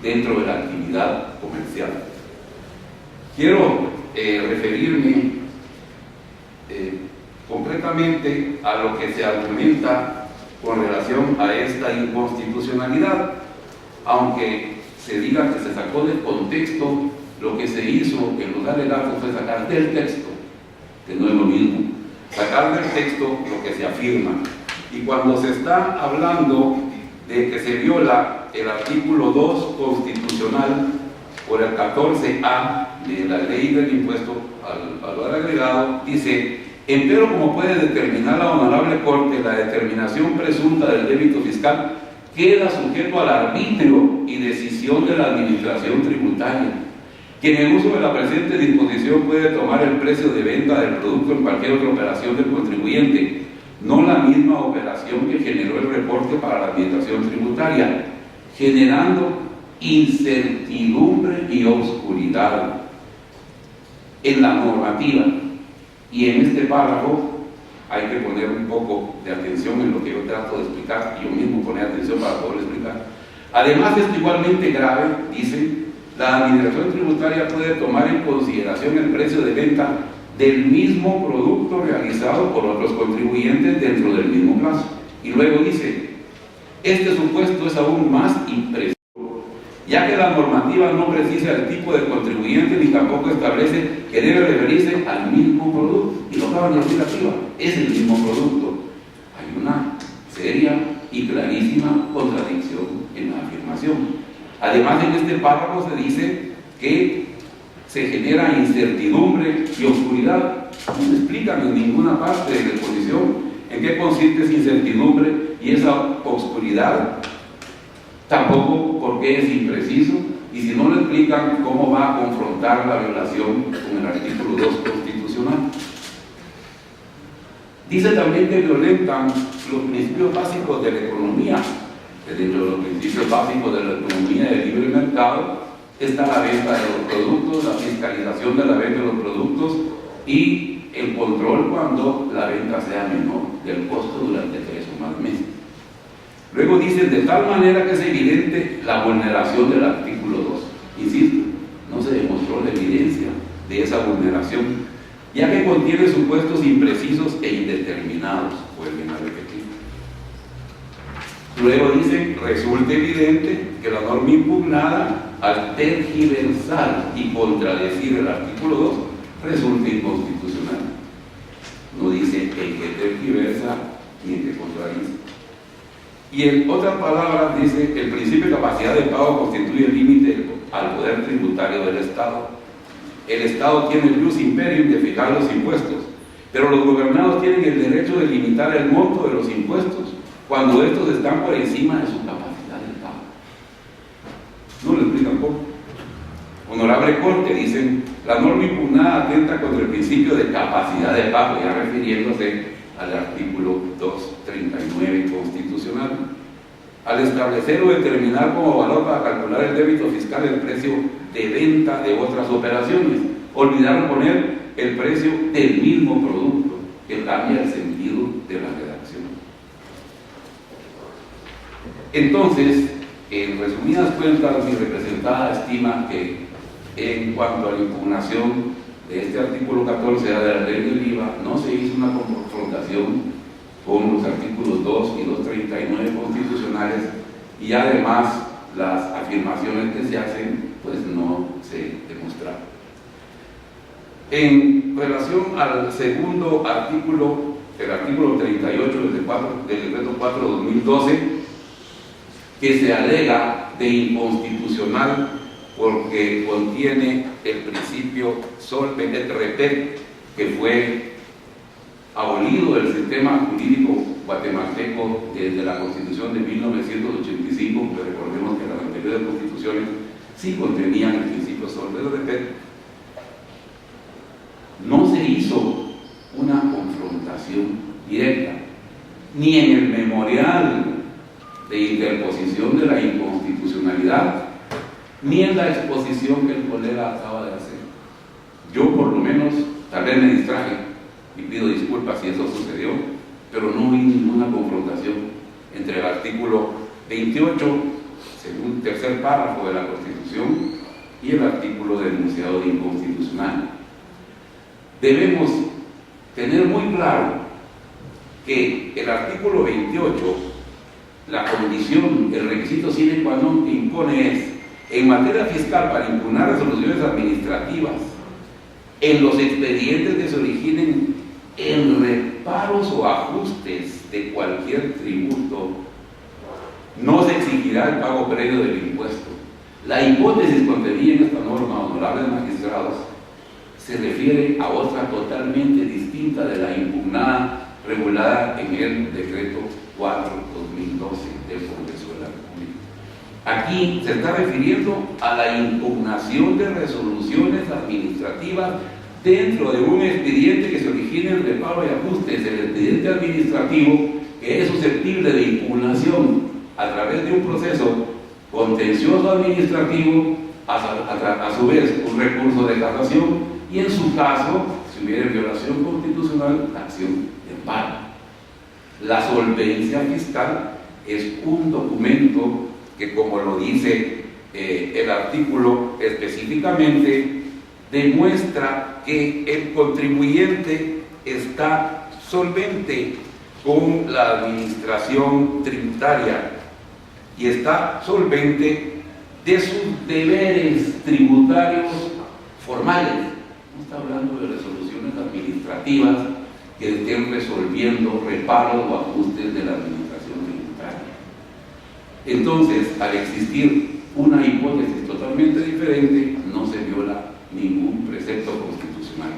dentro de la actividad comercial. Quiero referirme directamente a lo que se argumenta con relación a esta inconstitucionalidad, aunque se diga que se sacó del contexto. Lo que se hizo en los alegatos fue sacar del texto, que no es lo mismo, sacar del texto lo que se afirma. Y cuando se está hablando de que se viola el artículo 2 constitucional por el 14A de la ley del impuesto al valor agregado, dice: empero como puede determinar la honorable Corte, la determinación presunta del débito fiscal queda sujeto al arbitrio y decisión de la administración tributaria, quien en uso de la presente disposición puede tomar el precio de venta del producto en cualquier otra operación del contribuyente, no la misma operación que generó el reporte para la administración tributaria, generando incertidumbre y oscuridad en la normativa. Y en este párrafo hay que poner un poco de atención en lo que yo trato de explicar, y yo mismo poner atención para poder explicar. Además, esto igualmente grave, dice: la administración tributaria puede tomar en consideración el precio de venta del mismo producto realizado por otros contribuyentes dentro del mismo plazo. Y luego dice: este supuesto es aún más impreciso, ya que la normativa no precisa el tipo de contribuyente ni tampoco establece que debe referirse al mismo producto. Y lo acaba de decir arriba, es el mismo producto. Hay una seria y clarísima contradicción en la afirmación. Además, en este párrafo se dice que se genera incertidumbre y oscuridad. No se explican en ninguna parte de la exposición en qué consiste esa incertidumbre y esa oscuridad. Tampoco por qué es impreciso, y si no lo explican, cómo va a confrontar la violación con el artículo 2 constitucional. Dice también que violentan los principios básicos de la economía. Dentro de los principios básicos de la economía del libre mercado está la venta de los productos, la fiscalización de la venta de los productos y el control cuando la venta sea menor del costo durante 3 o más meses. Luego dicen: de tal manera que es evidente la vulneración del artículo 2. Insisto, no se demostró la evidencia de esa vulneración, ya que contiene supuestos imprecisos e indeterminados. Vuelven a repetir. Luego dicen: resulta evidente que la norma impugnada, al tergiversar y contradecir el artículo 2, resulta inconstitucional. No dice en qué tergiversa ni en qué contradice. Y en otras palabras dice: el principio de capacidad de pago constituye el límite al poder tributario del Estado. El Estado tiene el jus imperium de fijar los impuestos, pero los gobernados tienen el derecho de limitar el monto de los impuestos cuando estos están por encima de su capacidad de pago. No lo explican cómo. Honorable Corte, dicen: la norma impugnada atenta contra el principio de capacidad de pago, ya refiriéndose al artículo 239 constitucional. Al establecer o determinar como valor para calcular el débito fiscal el precio de venta de otras operaciones, olvidaron poner el precio del mismo producto, que cambia el sentido de la redacción. Entonces, en resumidas cuentas, mi representada estima que en cuanto a la impugnación de este artículo 14 de la ley del IVA, no se hizo una confrontación con los artículos 2 y 239 constitucionales, y además las afirmaciones que se hacen pues no se demostraron. En relación al segundo artículo, el artículo 38 del decreto 4/2012, que se alega de inconstitucional porque contiene el principio solve et repet, que fue abolido del sistema jurídico guatemalteco desde la Constitución de 1985, porque recordemos que las anteriores constituciones sí contenían el principio solve et repet. No se hizo una confrontación directa, ni en el memorial de interposición de la inconstitucionalidad, ni en la exposición que el colega acaba de hacer. Yo, por lo menos, tal vez me distraje y pido disculpas si eso sucedió, pero no vi ninguna confrontación entre el artículo 28, según tercer párrafo de la Constitución, y el artículo del enunciado de inconstitucional. Debemos tener muy claro que el artículo 28, la condición, el requisito sine qua non que impone es, en materia fiscal, para impugnar resoluciones administrativas, en los expedientes que se originen en reparos o ajustes de cualquier tributo, no se exigirá el pago previo del impuesto. La hipótesis contenida en esta norma, honorables magistrados, se refiere a otra totalmente distinta de la impugnada, regulada en el decreto 4/2012 del Congreso de la República. Aquí se está refiriendo a la impugnación de resoluciones administrativas dentro de un expediente que se origine en reparo y ajustes. El expediente administrativo que es susceptible de impugnación a través de un proceso contencioso administrativo, a su vez un recurso de casación, y en su caso, si hubiera violación constitucional, la acción de amparo. La solvencia fiscal es un documento que, como lo dice el artículo específicamente, demuestra que el contribuyente está solvente con la administración tributaria y está solvente de sus deberes tributarios formales. No está hablando de resoluciones administrativas que estén resolviendo reparos o ajustes de la administración tributaria. Entonces, al existir una hipótesis totalmente diferente, no se viola ningún precepto constitucional.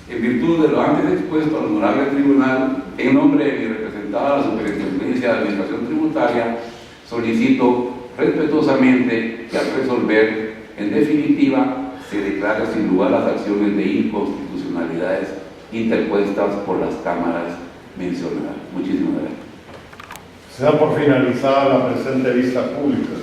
En virtud de lo antes expuesto al honorable tribunal, en nombre de mi representada, la Superintendencia de Administración Tributaria, solicito respetuosamente que al resolver, en definitiva, se declare sin lugar las acciones de inconstitucionalidades interpuestas por las cámaras mencionadas. Muchísimas gracias. Se da por finalizada la presente vista pública.